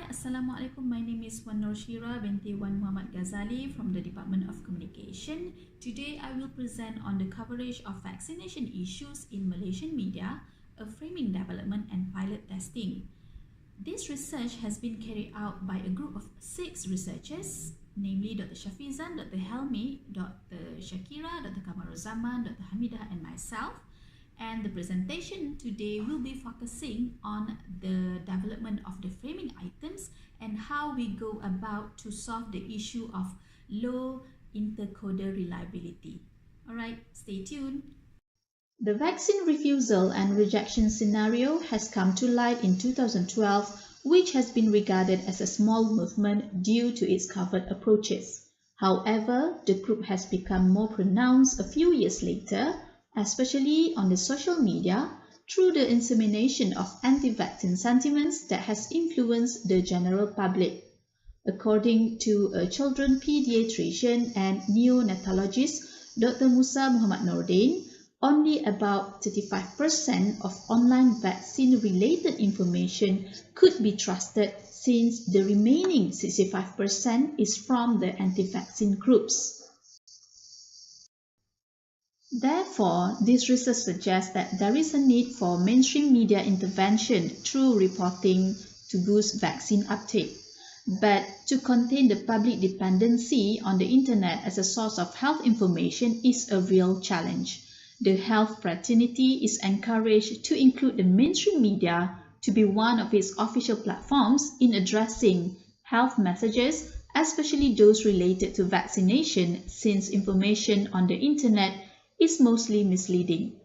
Assalamualaikum. My name is Wan Shira binti Wan Muhammad Ghazali from the Department of Communication. Today I will present on the coverage of vaccination issues in Malaysian media, a framing development and pilot testing. This research has been carried out by a group of 6 researchers, namely Dr. Shafizan, Dr. Helmi, Dr. Shakira, Dr. Kamaruzaman, Dr. Hamidah and myself. And the presentation today will be focusing on the development of the framing items and how we go about to solve the issue of low intercoder reliability. Alright, stay tuned. The vaccine refusal and rejection scenario has come to light in 2012, which has been regarded as a small movement due to its covert approaches. However, the group has become more pronounced a few years later, especially on the social media, through the insemination of anti-vaccine sentiments that has influenced the general public. According to a children pediatrician and neonatologist, Dr. Musa Muhammad Nordin, only about 35% of online vaccine-related information could be trusted, since the remaining 65% is from the anti-vaccine groups. Therefore, this research suggests that there is a need for mainstream media intervention through reporting to boost vaccine uptake. But to contain the public dependency on the internet as a source of health information is a real challenge. The health fraternity is encouraged to include the mainstream media to be one of its official platforms in addressing health messages, especially those related to vaccination, since information on the internet is mostly misleading.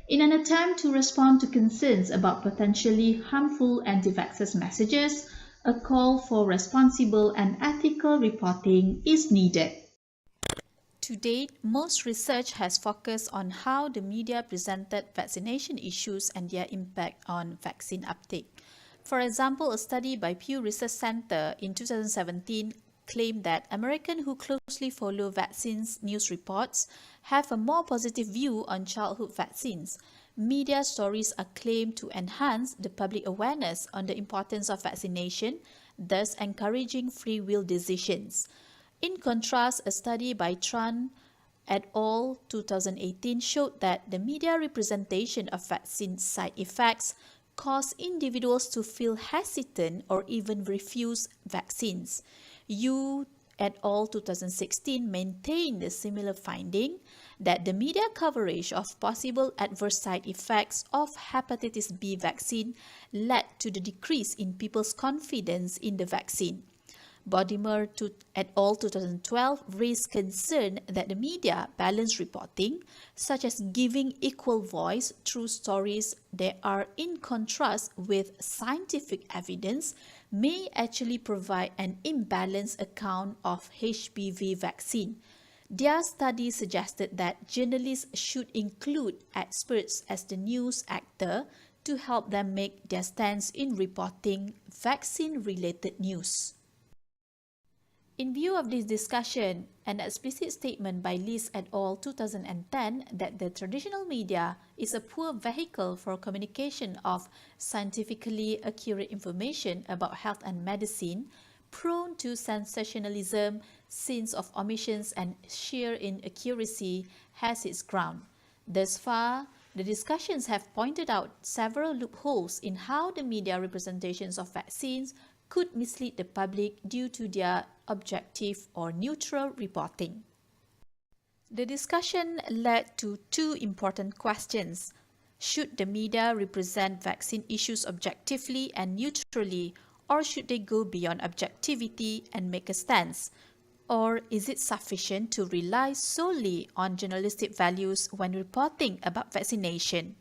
In an attempt to respond to concerns about potentially harmful anti-vaxxers messages, a call for responsible and ethical reporting is needed. To date, most research has focused on how the media presented vaccination issues and their impact on vaccine uptake. For example, a study by Pew Research Center in 2017 claimed that Americans who closely follow vaccines news reports have a more positive view on childhood vaccines. Media stories are claimed to enhance the public awareness on the importance of vaccination, thus encouraging free will decisions. In contrast, a study by Tran et al. 2018 showed that the media representation of vaccine side effects cause individuals to feel hesitant or even refuse vaccines. Yu et al. 2016 maintained a similar finding that the media coverage of possible adverse side effects of hepatitis B vaccine led to the decrease in people's confidence in the vaccine. Bodimer et al. 2012 raised concern that the media balanced reporting, such as giving equal voice through stories that are in contrast with scientific evidence, may actually provide an imbalanced account of HPV vaccine. Their study suggested that journalists should include experts as the news actor to help them make their stance in reporting vaccine-related news. In view of this discussion, an explicit statement by Liz et al. 2010 that the traditional media is a poor vehicle for communication of scientifically accurate information about health and medicine, prone to sensationalism, sins of omissions and sheer inaccuracy, has its ground. Thus far, the discussions have pointed out several loopholes in how the media representations of vaccines could mislead the public due to their objective or neutral reporting. The discussion led to 2 important questions. Should the media represent vaccine issues objectively and neutrally, or should they go beyond objectivity and make a stance? Or is it sufficient to rely solely on journalistic values when reporting about vaccination?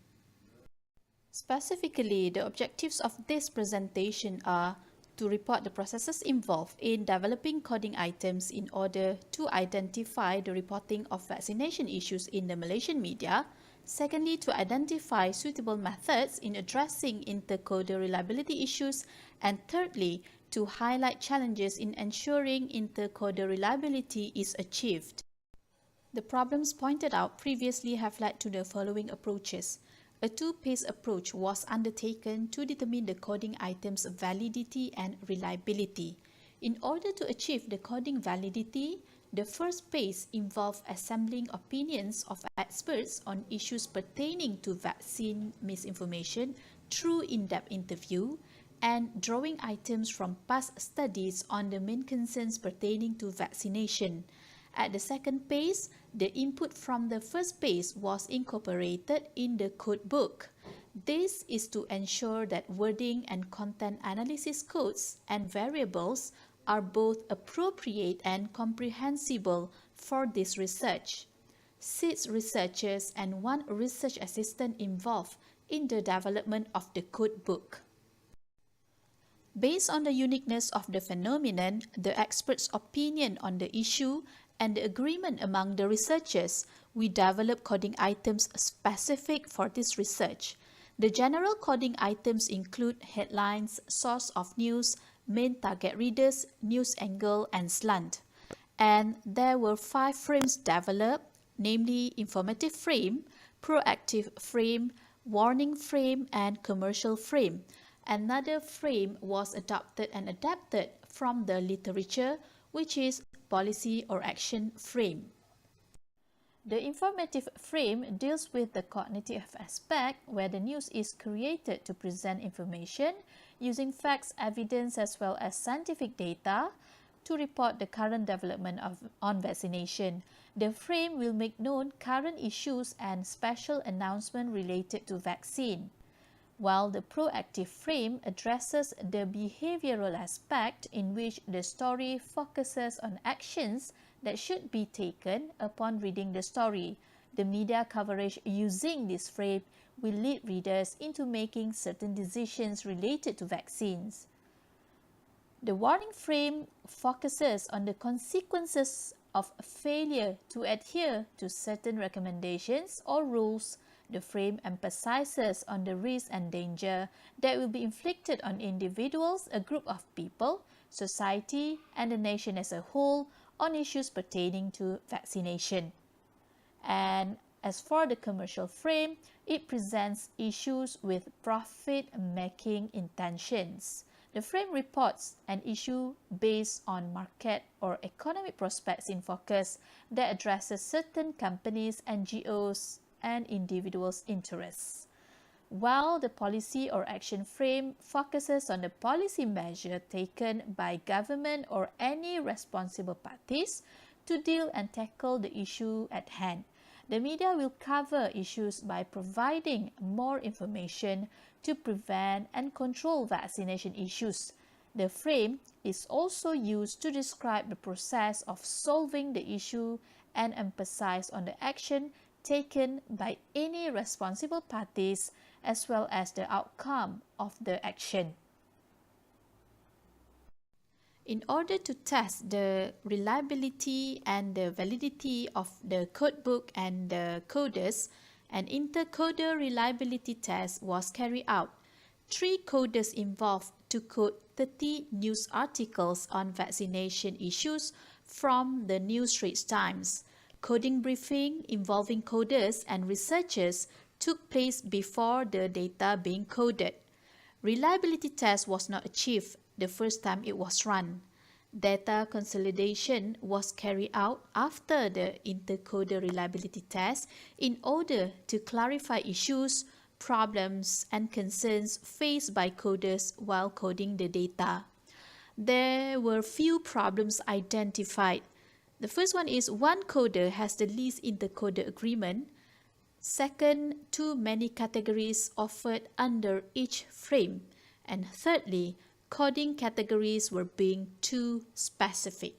Specifically, the objectives of this presentation are to report the processes involved in developing coding items in order to identify the reporting of vaccination issues in the Malaysian media. Secondly, to identify suitable methods in addressing intercoder reliability issues. And thirdly, to highlight challenges in ensuring intercoder reliability is achieved. The problems pointed out previously have led to the following approaches. A two-phase approach was undertaken to determine the coding item's validity and reliability. In order to achieve the coding validity, the first phase involved assembling opinions of experts on issues pertaining to vaccine misinformation through in-depth interview and drawing items from past studies on the main concerns pertaining to vaccination. At the second phase, the input from the first phase was incorporated in the code book. This is to ensure that wording and content analysis codes and variables are both appropriate and comprehensible for this research. 6 researchers and 1 research assistant involved in the development of the code book. Based on the uniqueness of the phenomenon, the experts' opinion on the issue, and the agreement among the researchers, we develop coding items specific for this research. The general coding items include headlines, source of news, main target readers, news angle, and slant. And there were 5 frames developed, namely informative frame, proactive frame, warning frame, and commercial frame. Another frame was adopted and adapted from the literature, which is policy or action frame. The informative frame deals with the cognitive aspect where the news is created to present information using facts, evidence as well as scientific data to report the current development on vaccination. The frame will make known current issues and special announcements related to vaccine, while the proactive frame addresses the behavioral aspect in which the story focuses on actions that should be taken upon reading the story. The media coverage using this frame will lead readers into making certain decisions related to vaccines. The warning frame focuses on the consequences of failure to adhere to certain recommendations or rules. The frame emphasizes on the risk and danger that will be inflicted on individuals, a group of people, society, and the nation as a whole on issues pertaining to vaccination. And as for the commercial frame, it presents issues with profit-making intentions. The frame reports an issue based on market or economic prospects in focus that addresses certain companies, NGOs, and individuals' interests, while the policy or action frame focuses on the policy measure taken by government or any responsible parties to deal and tackle the issue at hand. The media will cover issues by providing more information to prevent and control vaccination issues. The frame is also used to describe the process of solving the issue and emphasize on the action taken by any responsible parties as well as the outcome of the action. In order to test the reliability and the validity of the codebook and the coders, an intercoder reliability test was carried out. 3 coders involved to code 30 news articles on vaccination issues from the New Straits Times. Coding briefing involving coders and researchers took place before the data being coded. Reliability test was not achieved the first time it was run. Data consolidation was carried out after the intercoder reliability test in order to clarify issues, problems, and concerns faced by coders while coding the data. There were few problems identified. The first one is one coder has the least intercoder agreement. Second, too many categories offered under each frame. And thirdly, coding categories were being too specific.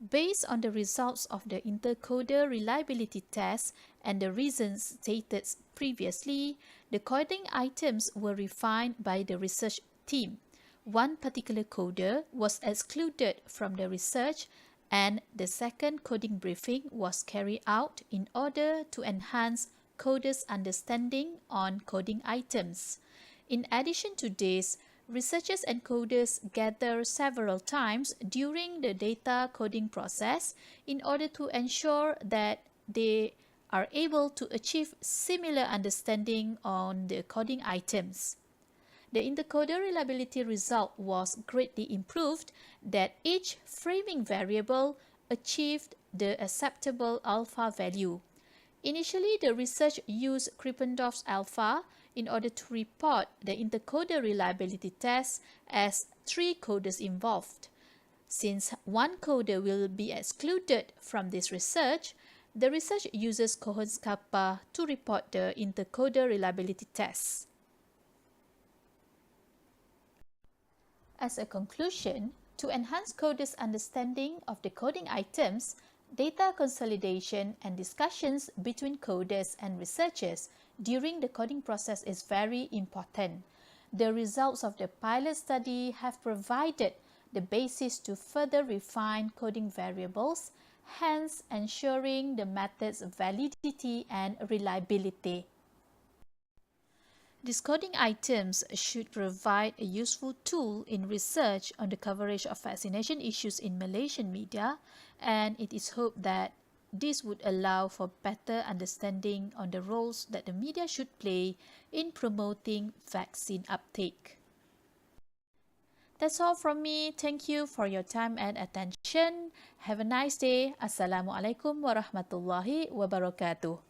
Based on the results of the intercoder reliability test and the reasons stated previously, the coding items were refined by the research team. One particular coder was excluded from the research, and the second coding briefing was carried out in order to enhance coders' understanding on coding items. In addition to this, researchers and coders gather several times during the data coding process in order to ensure that they are able to achieve similar understanding on the coding items. The intercoder reliability result was greatly improved that each framing variable achieved the acceptable alpha value. Initially, the research used Krippendorff's alpha in order to report the intercoder reliability test as 3 coders involved. Since one coder will be excluded from this research, the research uses Cohen's kappa to report the intercoder reliability test. As a conclusion, to enhance coders' understanding of the coding items, data consolidation and discussions between coders and researchers during the coding process is very important. The results of the pilot study have provided the basis to further refine coding variables, hence ensuring the method's validity and reliability. These coding items should provide a useful tool in research on the coverage of vaccination issues in Malaysian media, and it is hoped that this would allow for better understanding on the roles that the media should play in promoting vaccine uptake. That's all from me. Thank you for your time and attention. Have a nice day. Assalamualaikum warahmatullahi wabarakatuh.